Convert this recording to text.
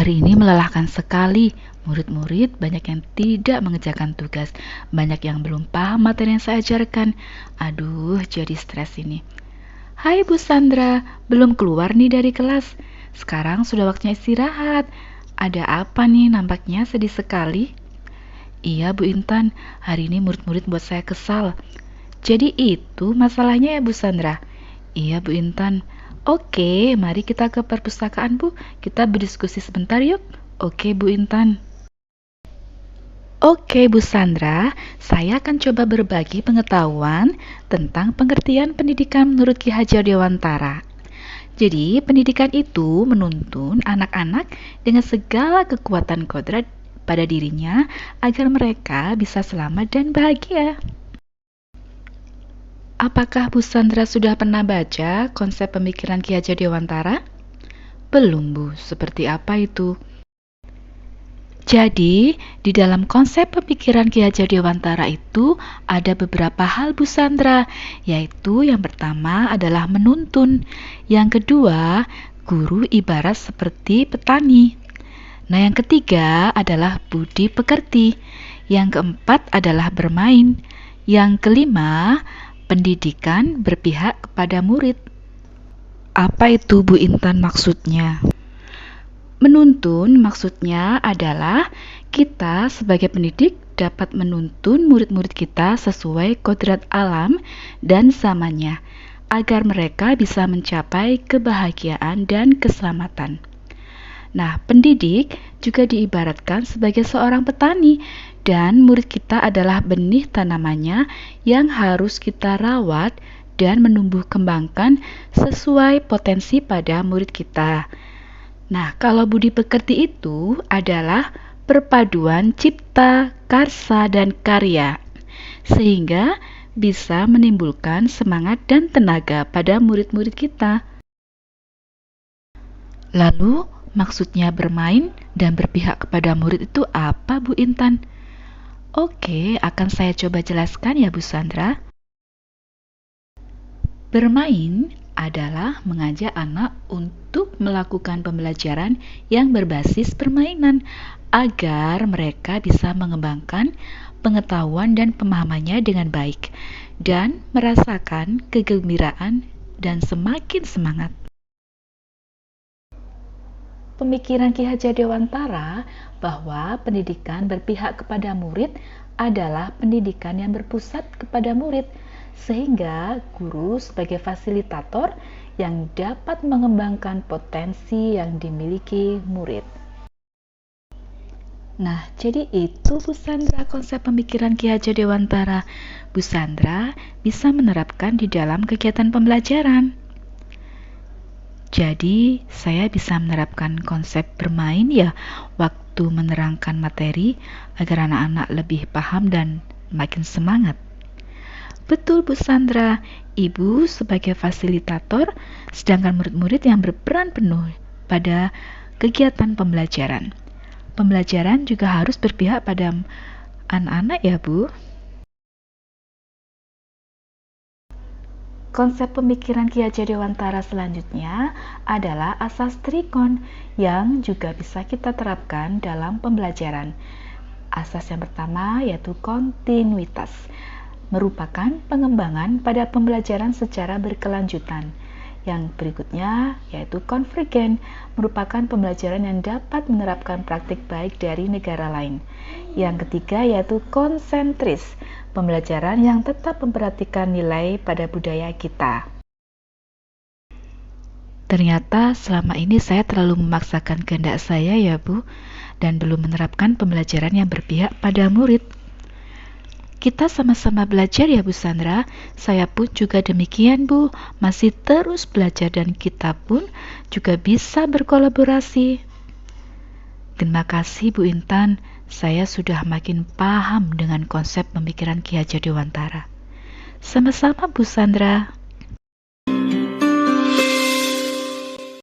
Hari ini melelahkan sekali. Murid-murid banyak yang tidak mengerjakan tugas, banyak yang belum paham materi yang saya ajarkan. Aduh, jadi stres ini. Hai Bu Sandra, belum keluar nih dari kelas. Sekarang sudah waktunya istirahat. Ada apa nih, nampaknya sedih sekali? Iya Bu Intan, hari ini murid-murid buat saya kesal. Jadi itu masalahnya ya Bu Sandra? Iya Bu Intan. Oke, mari kita ke perpustakaan Bu. Kita berdiskusi sebentar yuk. Oke Bu Intan. Oke Bu Sandra, saya akan coba berbagi pengetahuan tentang pengertian pendidikan menurut Ki Hajar Dewantara. Jadi, pendidikan itu menuntun anak-anak dengan segala kekuatan kodrat pada dirinya agar mereka bisa selamat dan bahagia. Apakah Bu Sandra sudah pernah baca konsep pemikiran Ki Hajar Dewantara? Belum Bu, seperti apa itu? Jadi, di dalam konsep pemikiran Ki Hajar Dewantara itu ada beberapa hal Bu Sandra, yaitu yang pertama adalah menuntun, yang kedua, guru ibarat seperti petani. Nah, yang ketiga adalah budi pekerti, yang keempat adalah bermain, yang kelima, pendidikan berpihak kepada murid. Apa itu Bu Intan maksudnya? Menuntun maksudnya adalah kita sebagai pendidik dapat menuntun murid-murid kita sesuai kodrat alam dan zamannya, agar mereka bisa mencapai kebahagiaan dan keselamatan. Nah, pendidik juga diibaratkan sebagai seorang petani, dan murid kita adalah benih tanamannya yang harus kita rawat dan menumbuh kembangkan sesuai potensi pada murid kita. Nah, kalau budi pekerti itu adalah perpaduan cipta, karsa, dan karya, sehingga bisa menimbulkan semangat dan tenaga pada murid-murid kita. Lalu, maksudnya bermain dan berpihak kepada murid itu apa, Bu Intan? Oke, akan saya coba jelaskan ya, Bu Sandra. Bermain adalah mengajak anak untuk melakukan pembelajaran yang berbasis permainan agar mereka bisa mengembangkan pengetahuan dan pemahamannya dengan baik dan merasakan kegembiraan dan semakin semangat. Pemikiran Ki Hajar Dewantara bahwa pendidikan berpihak kepada murid adalah pendidikan yang berpusat kepada murid, sehingga guru sebagai fasilitator yang dapat mengembangkan potensi yang dimiliki murid. Nah, jadi itu Bu Sandra konsep pemikiran Ki Hajar Dewantara. Bu Sandra bisa menerapkan di dalam kegiatan pembelajaran. Jadi, saya bisa menerapkan konsep bermain ya waktu menerangkan materi agar anak-anak lebih paham dan makin semangat. Betul Bu Sandra, Ibu sebagai fasilitator, sedangkan murid-murid yang berperan penuh pada kegiatan pembelajaran. Pembelajaran juga harus berpihak pada anak-anak ya Bu. Konsep pemikiran Ki Hajar Dewantara selanjutnya adalah asas trikon yang juga bisa kita terapkan dalam pembelajaran. Asas yang pertama yaitu kontinuitas, merupakan pengembangan pada pembelajaran secara berkelanjutan. Yang berikutnya yaitu konvergen, merupakan pembelajaran yang dapat menerapkan praktik baik dari negara lain. Yang ketiga yaitu konsentris, pembelajaran yang tetap memperhatikan nilai pada budaya kita. Ternyata selama ini saya terlalu memaksakan kehendak saya ya Bu, dan belum menerapkan pembelajaran yang berpihak pada murid. Kita sama-sama belajar ya Bu Sandra, saya pun juga demikian Bu, masih terus belajar dan kita pun juga bisa berkolaborasi. Terima kasih Bu Intan, saya sudah makin paham dengan konsep pemikiran Ki Hajar Dewantara. Sama-sama Bu Sandra.